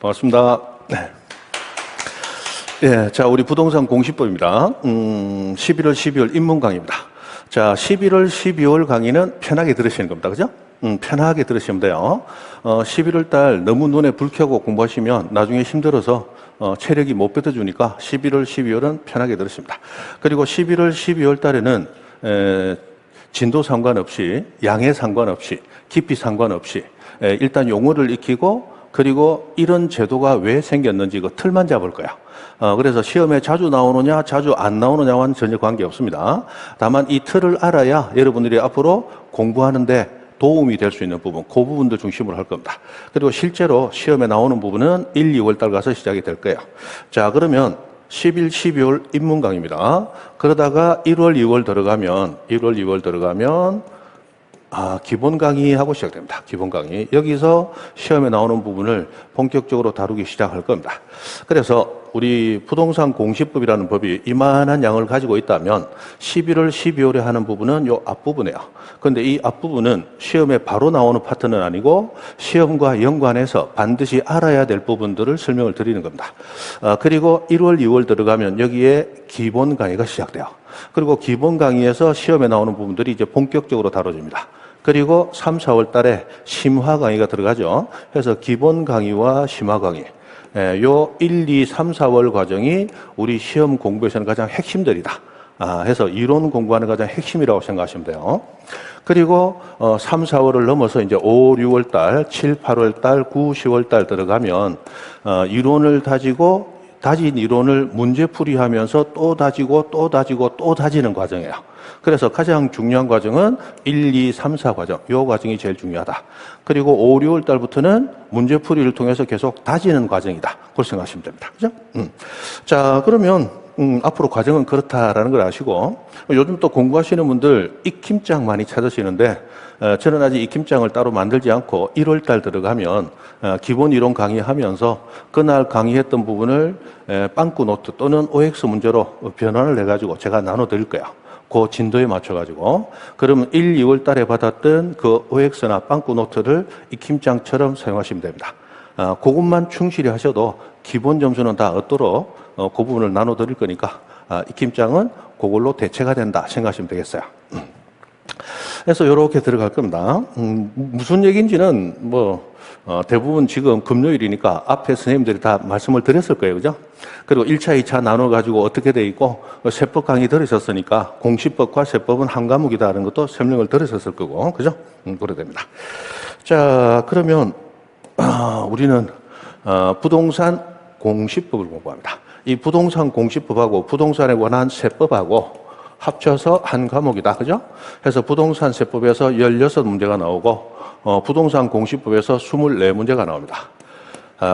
반갑습니다. 네. 예, 자, 우리 부동산 공시법입니다. 11월, 12월 입문 강의입니다. 자, 11월, 12월 강의는 편하게 들으시는 겁니다. 그죠? 편하게 들으시면 돼요. 11월 달 너무 눈에 불 켜고 공부하시면 나중에 힘들어서 체력이 못 뱉어주니까 11월, 12월은 편하게 들으십니다. 그리고 11월, 12월 달에는 진도 상관없이, 양해 상관없이, 깊이 상관없이 일단 용어를 익히고 그리고 이런 제도가 왜 생겼는지 그 틀만 잡을 거야. 그래서 시험에 자주 나오느냐 자주 안 나오느냐와는 전혀 관계없습니다. 다만 이 틀을 알아야 여러분들이 앞으로 공부하는데 도움이 될 수 있는 부분, 그 부분들 중심으로 할 겁니다. 그리고 실제로 시험에 나오는 부분은 1, 2월 달 가서 시작이 될 거예요. 자, 그러면 11, 12월 입문 강의입니다. 그러다가 1월, 2월 들어가면 기본 강의하고 시작됩니다. 기본 강의. 여기서 시험에 나오는 부분을 본격적으로 다루기 시작할 겁니다. 그래서 우리 부동산 공시법이라는 법이 이만한 양을 가지고 있다면 11월, 12월에 하는 부분은 요 앞부분이에요. 그런데 이 앞부분은 시험에 바로 나오는 파트는 아니고 시험과 연관해서 반드시 알아야 될 부분들을 설명을 드리는 겁니다. 그리고 1월, 2월 들어가면 여기에 기본 강의가 시작돼요. 그리고 기본 강의에서 시험에 나오는 부분들이 이제 본격적으로 다뤄집니다. 그리고 3, 4월 달에 심화 강의가 들어가죠. 그래서 기본 강의와 심화 강의. 요 1, 2, 3, 4월 과정이 우리 시험 공부에서는 가장 핵심들이다. 해서 이론 공부하는 가장 핵심이라고 생각하시면 돼요. 그리고 3, 4월을 넘어서 이제 5, 6월 달, 7, 8월 달, 9, 10월 달 들어가면 이론을 다진 이론을 문제풀이 하면서 또 다지고 또 다지고 또 다지는 과정이에요. 그래서 가장 중요한 과정은 1, 2, 3, 4 과정. 이 과정이 제일 중요하다. 그리고 5, 6월 달부터는 문제풀이를 통해서 계속 다지는 과정이다. 그렇게 생각하시면 됩니다. 그죠? 자, 그러면 앞으로 과정은 그렇다라는 걸 아시고 요즘 또 공부하시는 분들 익힘장 많이 찾으시는데 저는 아직 익힘장을 따로 만들지 않고 1월 달 들어가면 기본 이론 강의하면서 그날 강의했던 부분을 빵꾸 노트 또는 OX 문제로 변환을 해가지고 제가 나눠드릴 거예요. 그 진도에 맞춰가지고 그러면 1, 2월 달에 받았던 그 OX나 빵꾸 노트를 익힘장처럼 사용하시면 됩니다. 그것만 충실히 하셔도 기본 점수는 다 얻도록 그 부분을 나눠드릴 거니까 익힘장은 그걸로 대체가 된다 생각하시면 되겠어요. 그래서 이렇게 들어갈 겁니다. 무슨 얘기인지는 대부분 지금 금요일이니까 앞에 선생님들이 다 말씀을 드렸을 거예요. 그죠? 그리고 1차, 2차 나눠가지고 어떻게 돼 있고 세법 강의 들으셨으니까 공시법과 세법은 한 과목이다라는 것도 설명을 들으셨을 거고. 그죠? 그래 됩니다. 자, 그러면 우리는 부동산 공시법을 공부합니다. 이 부동산 공시법하고 부동산에 관한 세법하고 합쳐서 한 과목이다. 그죠? 그래서 부동산 세법에서 16문제가 나오고 부동산 공시법에서 24문제가 나옵니다.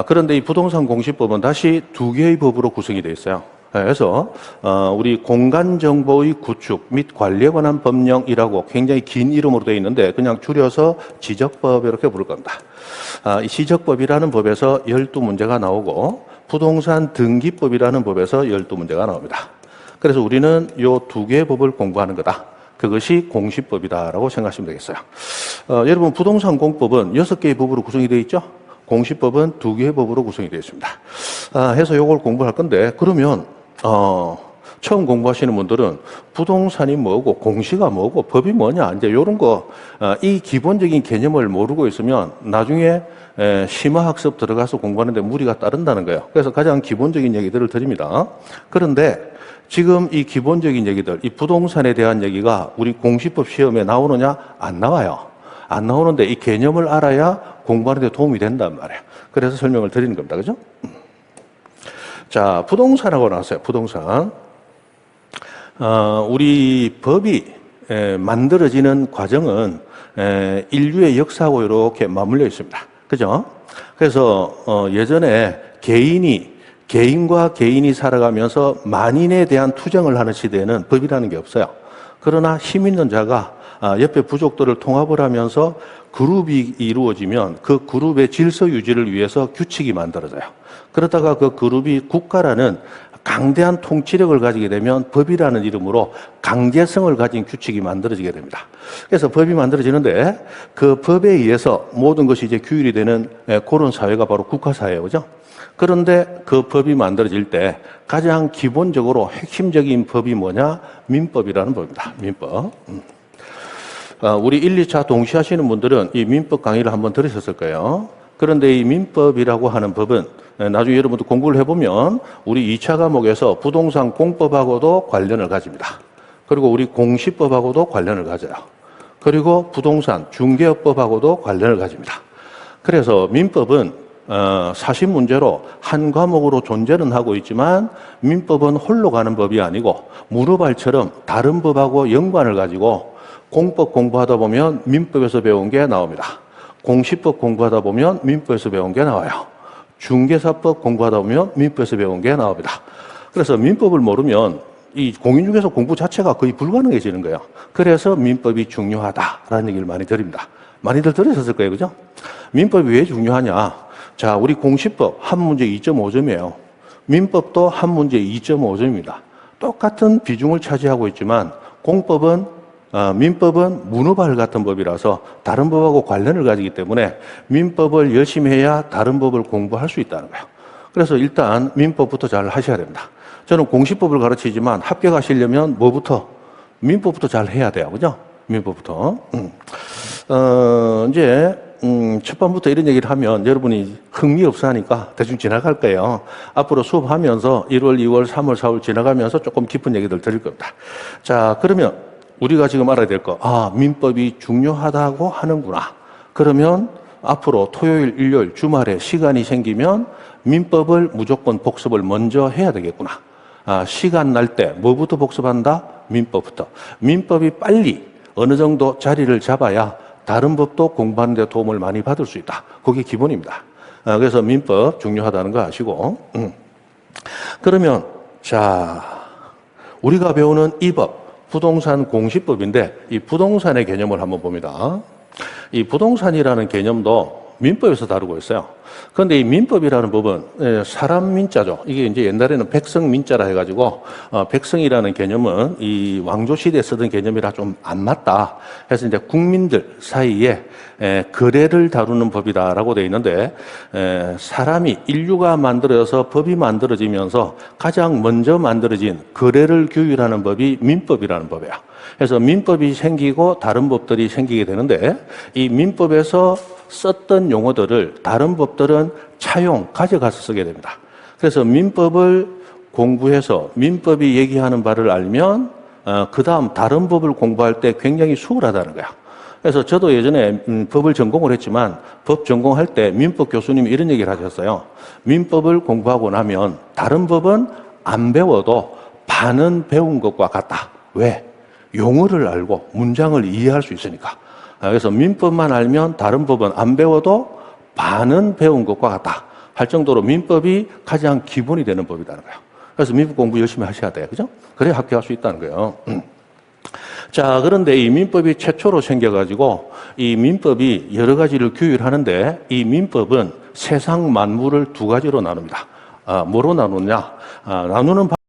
그런데 이 부동산 공시법은 다시 두 개의 법으로 구성이 되어 있어요. 그래서 우리 공간정보의 구축 및 관리에 관한 법령이라고 굉장히 긴 이름으로 되어 있는데 그냥 줄여서 지적법 이렇게 부를 겁니다. 이 지적법이라는 법에서 12문제가 나오고 부동산 등기법이라는 법에서 12문제가 나옵니다. 그래서 우리는 이 두 개의 법을 공부하는 거다. 그것이 공시법이다라고 생각하시면 되겠어요. 여러분 부동산 공법은 6개의 법으로 구성이 되어 있죠. 공시법은 2개의 법으로 구성이 되어 있습니다. 해서 이걸 공부할 건데 그러면 처음 공부하시는 분들은 부동산이 뭐고 공시가 뭐고 법이 뭐냐 이제 이런 거 이 기본적인 개념을 모르고 있으면 나중에 심화학습 들어가서 공부하는데 무리가 따른다는 거예요. 그래서 가장 기본적인 얘기들을 드립니다. 그런데 지금 이 기본적인 얘기들, 이 부동산에 대한 얘기가 우리 공시법 시험에 나오느냐? 안 나와요. 안 나오는데 이 개념을 알아야 공부하는 데 도움이 된단 말이에요. 그래서 설명을 드리는 겁니다. 그죠? 자, 부동산하고 나왔어요. 부동산. 우리 법이 만들어지는 과정은 인류의 역사하고 이렇게 맞물려 있습니다. 그죠? 그래서 예전에 개인과 개인이 살아가면서 만인에 대한 투쟁을 하는 시대에는 법이라는 게 없어요. 그러나 힘 있는 자가 옆에 부족들을 통합을 하면서 그룹이 이루어지면 그 그룹의 질서 유지를 위해서 규칙이 만들어져요. 그러다가 그 그룹이 국가라는 강대한 통치력을 가지게 되면 법이라는 이름으로 강제성을 가진 규칙이 만들어지게 됩니다. 그래서 법이 만들어지는데 그 법에 의해서 모든 것이 이제 규율이 되는 그런 사회가 바로 국가사회예요. 그죠? 그런데 그 법이 만들어질 때 가장 기본적으로 핵심적인 법이 뭐냐? 민법이라는 법입니다. 민법. 우리 1, 2차 동시하시는 분들은 이 민법 강의를 한번 들으셨을 거예요. 그런데 이 민법이라고 하는 법은 나중에 여러분도 공부를 해보면 우리 2차 과목에서 부동산 공법하고도 관련을 가집니다. 그리고 우리 공시법하고도 관련을 가져요. 그리고 부동산 중개업법하고도 관련을 가집니다. 그래서 민법은 사실 문제로 한 과목으로 존재는 하고 있지만 민법은 홀로 가는 법이 아니고 무르발처럼 다른 법하고 연관을 가지고 공법 공부하다 보면 민법에서 배운 게 나옵니다. 공시법 공부하다 보면 민법에서 배운 게 나와요. 중개사법 공부하다 보면 민법에서 배운 게 나옵니다. 그래서 민법을 모르면 이 공인중개사 공부 자체가 거의 불가능해지는 거예요. 그래서 민법이 중요하다라는 얘기를 많이 드립니다. 많이들 들으셨을 거예요. 그죠? 민법이 왜 중요하냐? 자, 우리 공시법 한 문제 2.5점이에요. 민법도 한 문제 2.5점입니다. 똑같은 비중을 차지하고 있지만 민법은 문어발 같은 법이라서 다른 법하고 관련을 가지기 때문에 민법을 열심히 해야 다른 법을 공부할 수 있다는 거예요. 그래서 일단 민법부터 잘 하셔야 됩니다. 저는 공시법을 가르치지만 합격하시려면 민법부터 잘 해야 돼요. 그죠? 민법부터. 이제 첫 번부터 이런 얘기를 하면 여러분이 흥미 없어 하니까 대충 지나갈 거예요. 앞으로 수업하면서 1월, 2월, 3월, 4월 지나가면서 조금 깊은 얘기들 드릴 겁니다. 자, 그러면 우리가 지금 알아야 될 거, 민법이 중요하다고 하는구나. 그러면 앞으로 토요일, 일요일, 주말에 시간이 생기면 민법을 무조건 복습을 먼저 해야 되겠구나. 시간 날 때 뭐부터 복습한다? 민법부터. 민법이 빨리 어느 정도 자리를 잡아야 다른 법도 공부하는 데 도움을 많이 받을 수 있다. 그게 기본입니다. 그래서 민법 중요하다는 거 아시고. 그러면 자, 우리가 배우는 이 법, 부동산 공시법인데 이 부동산의 개념을 한번 봅니다. 이 부동산이라는 개념도 민법에서 다루고 있어요. 그런데 이 민법이라는 법은 사람 민자죠. 이게 이제 옛날에는 백성 민자라 해가지고 백성이라는 개념은 이 왕조 시대에 쓰던 개념이라 좀 안 맞다. 해서 이제 국민들 사이에 거래를 다루는 법이다라고 되어 있는데 인류가 만들어서 법이 만들어지면서 가장 먼저 만들어진 거래를 규율하는 법이 민법이라는 법이에요. 그래서 민법이 생기고 다른 법들이 생기게 되는데 이 민법에서 썼던 용어들을 다른 법들은 가져가서 쓰게 됩니다. 그래서 민법을 공부해서 민법이 얘기하는 바를 알면 그 다음 다른 법을 공부할 때 굉장히 수월하다는 거야. 그래서 저도 예전에 법을 전공을 했지만 법 전공할 때 민법 교수님이 이런 얘기를 하셨어요. 민법을 공부하고 나면 다른 법은 안 배워도 반은 배운 것과 같다. 왜? 용어를 알고 문장을 이해할 수 있으니까. 그래서 민법만 알면 다른 법은 안 배워도 반은 배운 것과 같다 할 정도로 민법이 가장 기본이 되는 법이라는 거예요. 그래서 민법 공부 열심히 하셔야 돼요. 그죠? 그래야 합격할 수 있다는 거예요. 자, 그런데 이 민법이 최초로 생겨가지고 이 민법이 여러 가지를 규율하는데 이 민법은 세상 만물을 두 가지로 나눕니다. 뭐로 나누냐? 나누는